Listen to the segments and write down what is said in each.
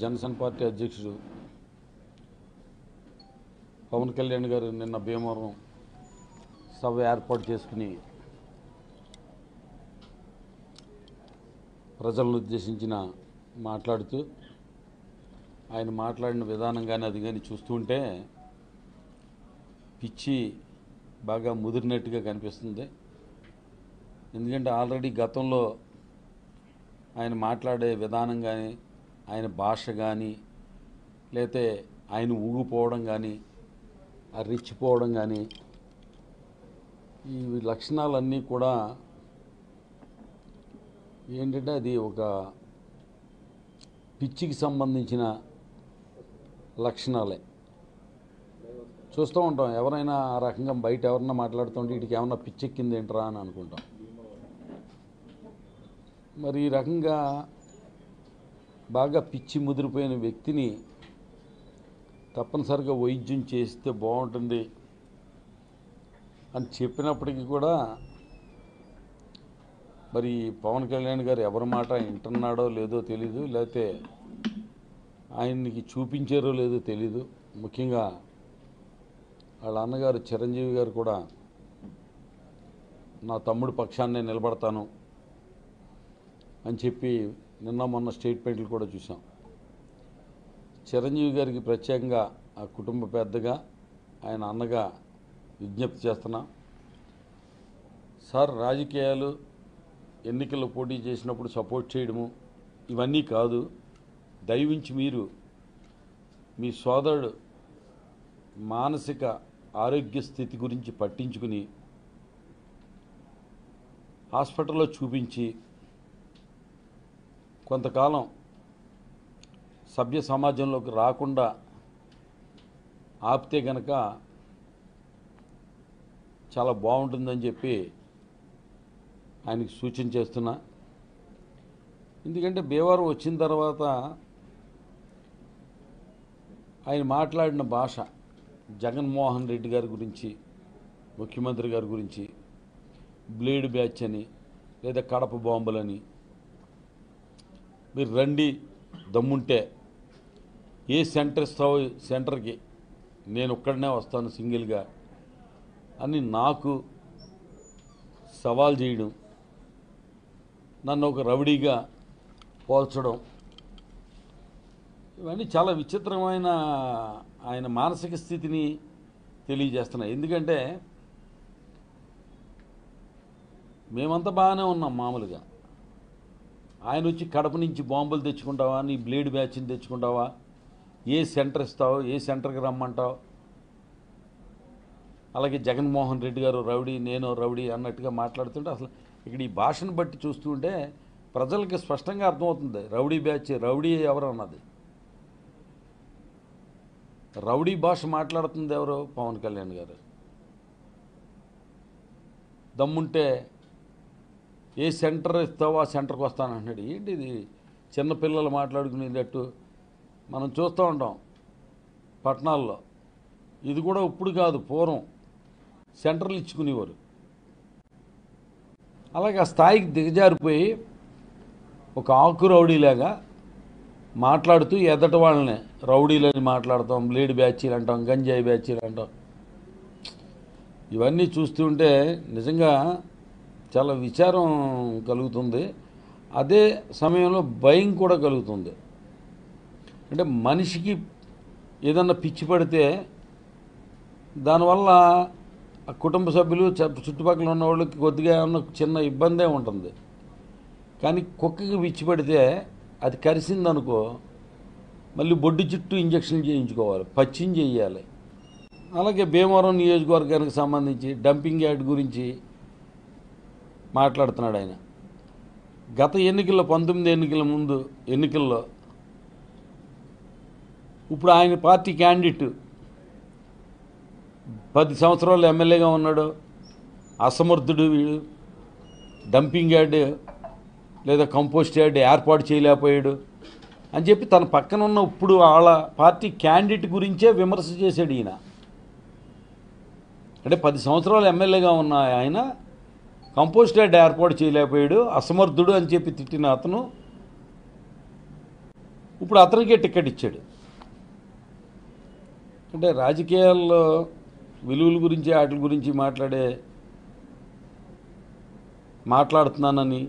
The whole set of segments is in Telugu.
జనసేన పార్టీ అధ్యక్షుడు పవన్ కళ్యాణ్ గారు నిన్న భీమవరం సభ ఏర్పాటు చేసుకుని ప్రజలను ఉద్దేశించిన మాట్లాడుతూ ఆయన మాట్లాడిన విధానం కానీ అది కానీ చూస్తుంటే పిచ్చి బాగా ముదిరినట్టుగా కనిపిస్తుంది. ఎందుకంటే ఆల్రెడీ గతంలో ఆయన మాట్లాడే విధానం కానీ ఆయన భాష కానీ లేతే ఆయన ఊగిపోవడం కానీ రెచ్చిపోవడం కానీ ఈ లక్షణాలన్నీ కూడా ఏంటంటే అది ఒక పిచ్చికి సంబంధించిన లక్షణాలే. చూస్తూ ఉంటాం, ఎవరైనా ఆ రకంగా బయట ఎవరన్నా మాట్లాడుతుంటే వీటికి ఏమన్నా పిచ్చెక్కింది ఏంట్రా అని అనుకుంటాం. మరి ఈ రకంగా బాగా పిచ్చి ముదిరిపోయిన వ్యక్తిని తప్పనిసరిగా వైద్యం చేస్తే బాగుంటుంది అని చెప్పినప్పటికీ కూడా మరి పవన్ కళ్యాణ్ గారు ఎవరి మాట వింటున్నాడో లేదో తెలీదు, లేకపోతే ఆయనకి చూపించారో లేదో తెలీదు. ముఖ్యంగా వాళ్ళ అన్నగారు చిరంజీవి గారు కూడా నా తమ్ముడి పక్షాన్నే నిలబడతాను అని చెప్పి నిన్న మొన్న స్టేట్మెంట్లు కూడా చూసాం. చిరంజీవి గారికి ప్రత్యేకంగా ఆ కుటుంబ పెద్దగా ఆయన అన్నగా విజ్ఞప్తి చేస్తున్నా, సార్ రాజకీయాలు ఎన్నికల్లో పోటీ చేసినప్పుడు సపోర్ట్ చేయడము ఇవన్నీ కాదు, దయవించి మీరు మీ సోదరుడు మానసిక ఆరోగ్య స్థితి గురించి పట్టించుకుని హాస్పిటల్లో చూపించి కొంతకాలం సభ్య సమాజంలోకి రాకుండా ఆపితే గనక చాలా బాగుంటుందని చెప్పి ఆయనకి సూచన చేస్తున్నా. ఎందుకంటే భీమవరం వచ్చిన తర్వాత ఆయన మాట్లాడిన భాష జగన్మోహన్ రెడ్డి గారి గురించి, ముఖ్యమంత్రి గారి గురించి బ్లేడ్ బ్యాచ్ అని లేదా కడప బాంబులని, మీరు రండి దమ్ముంటే ఏ సెంటర్ ఇస్తావో సెంటర్కి నేను ఒక్కడనే వస్తాను సింగిల్గా అని నాకు సవాల్ చేయడం, నన్ను ఒక రౌడీగా పోల్చడం, ఇవన్నీ చాలా విచిత్రమైన ఆయన మానసిక స్థితిని తెలియజేస్తున్నాయి. ఎందుకంటే మేమంతా బాగానే ఉన్నాం మామూలుగా, ఆయన వచ్చి కడప నుంచి బాంబులు తెచ్చుకుంటావా, నీ బ్లేడ్ బ్యాచ్ని తెచ్చుకుంటావా, ఏ సెంటర్ ఇస్తావు, ఏ సెంటర్కి రమ్మంటావు, అలాగే జగన్మోహన్ రెడ్డి గారు రౌడీ నేను రౌడీ అన్నట్టుగా మాట్లాడుతుంటే అసలు ఇక్కడ ఈ భాషను బట్టి చూస్తుంటే ప్రజలకి స్పష్టంగా అర్థమవుతుంది రౌడీ బ్యాచ్, రౌడీ ఎవరు అన్నది. రౌడీ భాష మాట్లాడుతుంది ఎవరు? పవన్ కళ్యాణ్ గారు. దమ్ముంటే ఏ సెంటర్ ఇస్తావో ఆ సెంటర్కి వస్తానంటున్నాడు. ఏంటి ఇది చిన్నపిల్లలు మాట్లాడుకునేటట్టు మనం చూస్తూ ఉంటాం పట్టణాల్లో. ఇది కూడా ఇప్పుడు కాదు, పూర్వం సెంటర్లు ఇచ్చుకునేవారు. అలాగే ఆ స్థాయికి దిగజారిపోయి ఒక ఆకు రౌడీలాగా మాట్లాడుతూ ఎదటి వాళ్ళని రౌడీలని మాట్లాడతాం, బ్లేడ్ బ్యాచీలు అంటాం, గంజాయి బ్యాచీలు అంటాం. ఇవన్నీ చూస్తుంటే నిజంగా చాలా విచారం కలుగుతుంది. అదే సమయంలో భయం కూడా కలుగుతుంది. అంటే మనిషికి ఏదన్నా పిచ్చి పడితే దానివల్ల ఆ కుటుంబ సభ్యులు చుట్టుపక్కల ఉన్న వాళ్ళకి కొద్దిగా ఏమన్నా చిన్న ఇబ్బందే ఉంటుంది. కానీ కుక్కకి పిచ్చి పడితే అది కరిసిందనుకో మళ్ళీ బొడ్డు చుట్టూ ఇంజక్షన్ చేయించుకోవాలి, పచ్చిం చేయాలి. అలాగే భీమవరం నియోజకవర్గానికి సంబంధించి డంపింగ్ యార్డ్ గురించి మాట్లాడుతున్నాడు ఆయన. గత ఎన్నికల్లో 19 ఎన్నికల ముందు ఎన్నికల్లో ఇప్పుడు ఆయన పార్టీ క్యాండిడేట్ 10 సంవత్సరాలు ఎమ్మెల్యేగా ఉన్నాడు, అసమర్థుడు వీడు, డంపింగ్ యార్డ్ లేదా కంపోస్ట్ యార్డ్ ఏర్పాటు చేయలేకపోయాడు అని చెప్పి తన పక్కన ఉన్న ఇప్పుడు వాళ్ళ పార్టీ క్యాండిడేట్ గురించే విమర్శ చేశాడు ఈయన. అంటే 10 సంవత్సరాలు ఎమ్మెల్యేగా ఉన్న ఆయన కంపోస్ట్ యార్డ్ ఏర్పాటు చేయలేకపోయాడు, అసమర్థుడు అని చెప్పి తిట్టిన అతను ఇప్పుడు అతనికే టికెట్ ఇచ్చాడు. అంటే రాజకీయాల్లో విలువల గురించి వాటి గురించి మాట్లాడుతున్నానని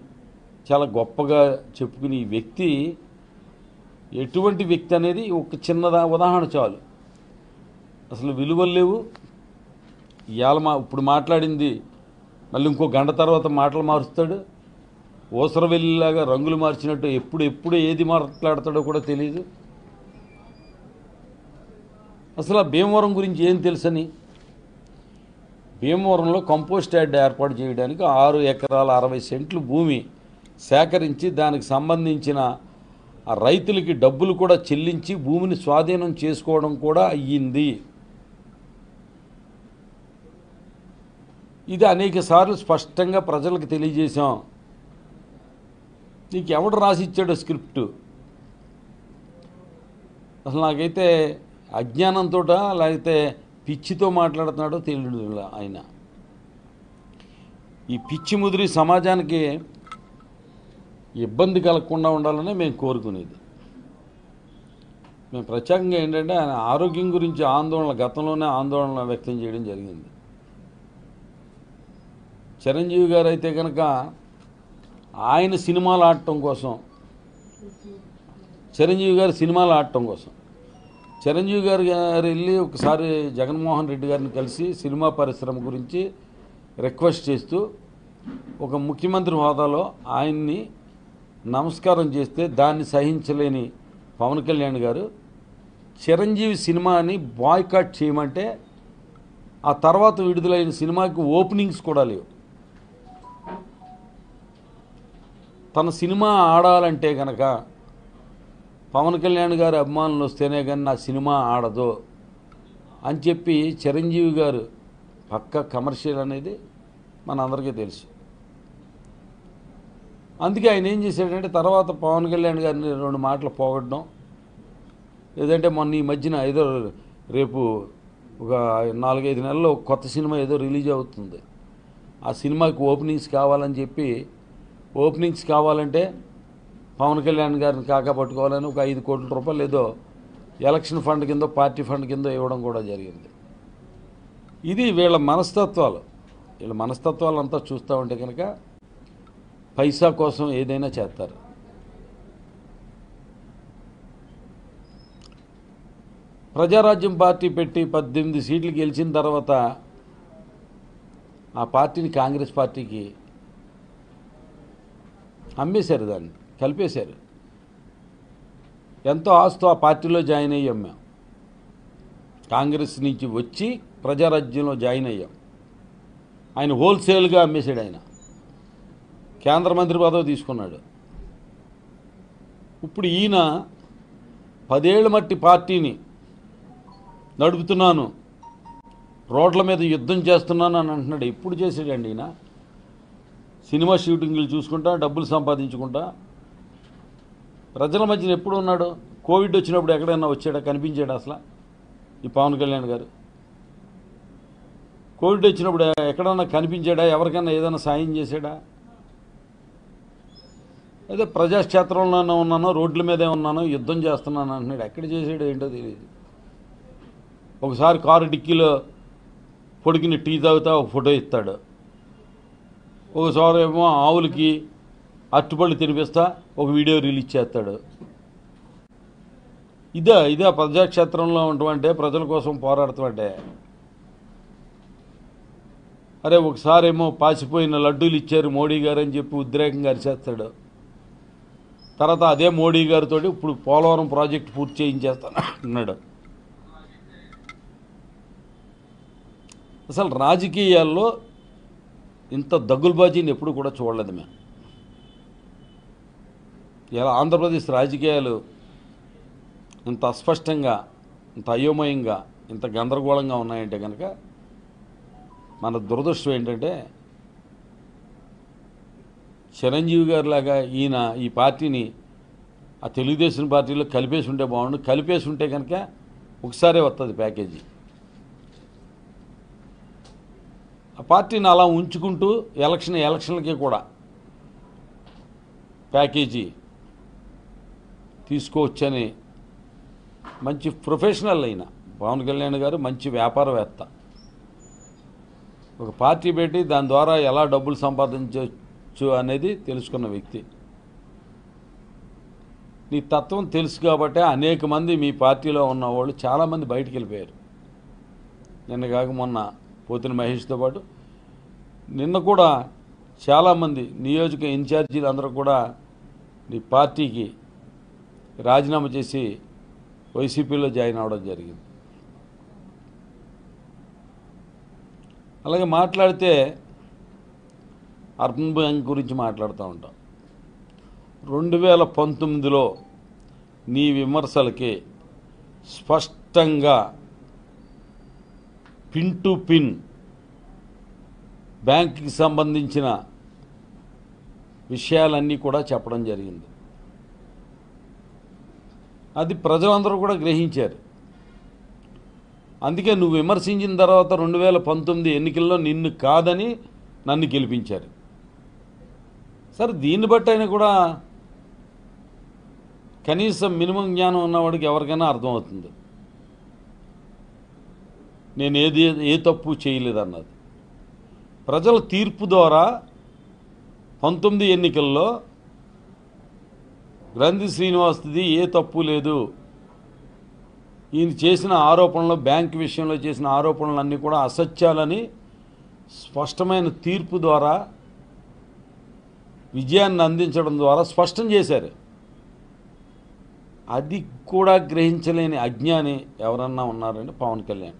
చాలా గొప్పగా చెప్పుకునే ఈ వ్యక్తి ఎటువంటి వ్యక్తి అనేది ఒక చిన్న ఉదాహరణ చాలు. అసలు విలువలు లేవు. ఇవాళ ఇప్పుడు మాట్లాడింది మళ్ళీ ఇంకో గంట తర్వాత మాటలు మారుస్తాడు. ఊసరవెల్లిలాగా రంగులు మార్చినట్టు ఎప్పుడు ఏది మాట్లాడతాడో కూడా తెలియదు. అసలు ఆ భీమవరం గురించి ఏం తెలుసని, భీమవరంలో కంపోస్ట్ యార్డ్ ఏర్పాటు చేయడానికి 6 ఎకరాల 60 సెంట్లు భూమి సేకరించి దానికి సంబంధించిన ఆ రైతులకి డబ్బులు కూడా చెల్లించి భూమిని స్వాధీనం చేసుకోవడం కూడా అయ్యింది. ఇది అనేక సార్లు స్పష్టంగా ప్రజలకు తెలియజేశాం. నీకు ఎవడు రాసి ఇచ్చాడో స్క్రిప్టు? అసలు నాకైతే అజ్ఞానంతో లేకపోతే పిచ్చితో మాట్లాడుతున్నాడో తెలియదు ఆయన. ఈ పిచ్చి ముదిరి సమాజానికి ఇబ్బంది కలగకుండా ఉండాలని మేము కోరుకునేది. మేము ప్రత్యేకంగా ఏంటంటే ఆయన ఆరోగ్యం గురించి గతంలోనే ఆందోళన వ్యక్తం చేయడం జరిగింది. చిరంజీవి గారు అయితే కనుక ఆయన సినిమాలు ఆడటం కోసం, చిరంజీవి గారు వెళ్ళి ఒకసారి జగన్మోహన్ రెడ్డి గారిని కలిసి సినిమా పరిశ్రమ గురించి రిక్వెస్ట్ చేస్తూ ఒక ముఖ్యమంత్రి హోదాలో ఆయన్ని నమస్కారం చేస్తే దాన్ని సహించలేని పవన్ కళ్యాణ్ గారు చిరంజీవి సినిమాని బాయ్కాట్ చేయమంటే ఆ తర్వాత విడుదలైన సినిమాకి ఓపెనింగ్స్ కూడా లేవు. తన సినిమా ఆడాలంటే కనుక పవన్ కళ్యాణ్ గారి అభిమానులు వస్తేనే కానీ నా సినిమా ఆడదు అని చెప్పి చిరంజీవి గారు పక్క కమర్షియల్ అనేది మనందరికీ తెలుసు. అందుకే ఆయన ఏం చేశాడంటే తర్వాత పవన్ కళ్యాణ్ గారిని 2 మాటలు పోగొట్టడం, లేదంటే మొన్న ఈ మధ్యన ఏదో రేపు ఒక 4-5 నెలల్లో కొత్త సినిమా ఏదో రిలీజ్ అవుతుంది. ఆ సినిమాకి ఓపెనింగ్స్ కావాలని చెప్పి, ఓపెనింగ్స్ కావాలంటే పవన్ కళ్యాణ్ గారిని పట్టుకోవాలని ఒక 5 కోట్ల రూపాయలు ఏదో ఎలక్షన్ ఫండ్ కింద, పార్టీ ఫండ్ కింద ఇవ్వడం కూడా జరిగింది. ఇది వీళ్ళ మనస్తత్వాలు అంతా చూస్తూ ఉంటే కనుక పైసా కోసం ఏదైనా చేస్తారు. ప్రజారాజ్యం పార్టీ పెట్టి 18 సీట్లు గెలిచిన తర్వాత ఆ పార్టీని కాంగ్రెస్ పార్టీకి అమ్మేశారు, దాన్ని కలిపేశారు. ఎంతో ఆస్తో ఆ పార్టీలో జాయిన్ అయ్యాం మేము. కాంగ్రెస్ నుంచి వచ్చి ప్రజారాజ్యంలో జాయిన్ అయ్యాం. ఆయన హోల్సేల్గా అమ్మేశాడు. ఆయన కేంద్ర మంత్రి పదవి తీసుకున్నాడు. ఇప్పుడు ఈయన 10 ఏళ్ల మట్టి పార్టీని నడుపుతున్నాను, రోడ్ల మీద యుద్ధం చేస్తున్నాను అని అంటున్నాడు. ఎప్పుడు చేసాడండి ఈయన? సినిమా షూటింగ్లు చూసుకుంటా, డబ్బులు సంపాదించుకుంటా ప్రజల మధ్యన ఎప్పుడు ఉన్నాడు? కోవిడ్ వచ్చినప్పుడు ఎక్కడైనా వచ్చాడా? కనిపించాడా అసలు ఈ పవన్ కళ్యాణ్ గారు? కోవిడ్ వచ్చినప్పుడు ఎక్కడన్నా కనిపించాడా? ఎవరికైనా ఏదైనా సాయం చేశాడా? అదే ప్రజాక్షేత్రంలోనే ఉన్నానో, రోడ్ల మీదే ఉన్నానో, యుద్ధం చేస్తున్నాను అంటున్నాడు. ఎక్కడ చేసాడు ఏంటో తెలియదు. ఒకసారి కారు డిక్కీలో పొడికిన టీ తాగుతా ఒక ఫోటో ఇస్తాడు. ఒకసారి ఏమో ఆవులకి అట్టుపళ్ళు తినిపిస్తా ఒక వీడియో రిలీజ్ చేస్తాడు. ఇదే ప్రజాక్షేత్రంలో ఉండటమంటే, ప్రజల కోసం పోరాడతామంటే. అరే ఒకసారి ఏమో పాసిపోయిన లడ్డూలు ఇచ్చారు మోడీ గారు అని చెప్పి ఉద్రేకంగా అరిచేస్తాడు. తర్వాత అదే మోడీ గారితో ఇప్పుడు పోలవరం ప్రాజెక్టు పూర్తి చేయించేస్తాను అన్నాడు. అసలు రాజకీయాల్లో ఇంత దగ్గులబాజీని ఎప్పుడు కూడా చూడలేదు మేము. ఇలా ఆంధ్రప్రదేశ్ రాజకీయాలు ఇంత అస్పష్టంగా, ఇంత అయోమయంగా, ఇంత గందరగోళంగా ఉన్నాయంటే కనుక మన దురదృష్టం ఏంటంటే, చిరంజీవి గారిలాగా ఈయన ఈ పార్టీని ఆ తెలుగుదేశం పార్టీలో కలిపేసి ఉంటే బాగుండు. కలిపేసి ఉంటే కనుక ఒకసారే వస్తుంది ప్యాకేజీ. ఆ పార్టీని అలా ఉంచుకుంటూ ఎలక్షన్లకి కూడా ప్యాకేజీ తీసుకోవచ్చని మంచి ప్రొఫెషనల్ అయిన పవన్ కళ్యాణ్ గారు మంచి వ్యాపారవేత్త. ఒక పార్టీ పెట్టి దాని ద్వారా ఎలా డబ్బులు సంపాదించవచ్చు అనేది తెలుసుకున్న వ్యక్తి. నీ తత్వం తెలుసు కాబట్టే అనేక మంది మీ పార్టీలో ఉన్నవాళ్ళు చాలామంది బయటికి వెళ్ళిపోయారు. నిన్న కాక మొన్న పోతిన మహేష్తో పాటు నిన్న కూడా చాలామంది నియోజక ఇన్ఛార్జీలు అందరూ కూడా నీ పార్టీకి రాజీనామా చేసి వైసీపీలో జాయిన్ అవ్వడం జరిగింది. అలాగే మాట్లాడితే అర్బన్ బ్యాంక్ గురించి మాట్లాడుతూ ఉంటాం. 2019లో నీ విమర్శలకి స్పష్టంగా పిన్ టు పిన్ బ్యాంకుకి సంబంధించిన విషయాలన్నీ కూడా చెప్పడం జరిగింది. అది ప్రజలందరూ కూడా గ్రహించారు. అందుకే నువ్వు విమర్శించిన తర్వాత 2019 ఎన్నికల్లో నిన్ను కాదని నన్ను గెలిపించారు. సరే, దీన్ని బట్టి అయినా కూడా కనీసం మినిమం జ్ఞానం ఉన్నవాడికి ఎవరికైనా అర్థమవుతుంది నేను ఏ తప్పు చేయలేదన్నది. ప్రజల తీర్పు ద్వారా 19 ఎన్నికల్లో గ్రంథి శ్రీనివాస్ది ఏ తప్పు లేదు, ఈయన చేసిన ఆరోపణలు, బ్యాంక్ విషయంలో చేసిన ఆరోపణలన్నీ కూడా అసత్యాలని స్పష్టమైన తీర్పు ద్వారా విజయాన్ని అందించడం ద్వారా స్పష్టం చేశారు. అది కూడా గ్రహించలేని అజ్ఞాని ఎవరన్నా ఉన్నారంటే పవన్ కళ్యాణ్.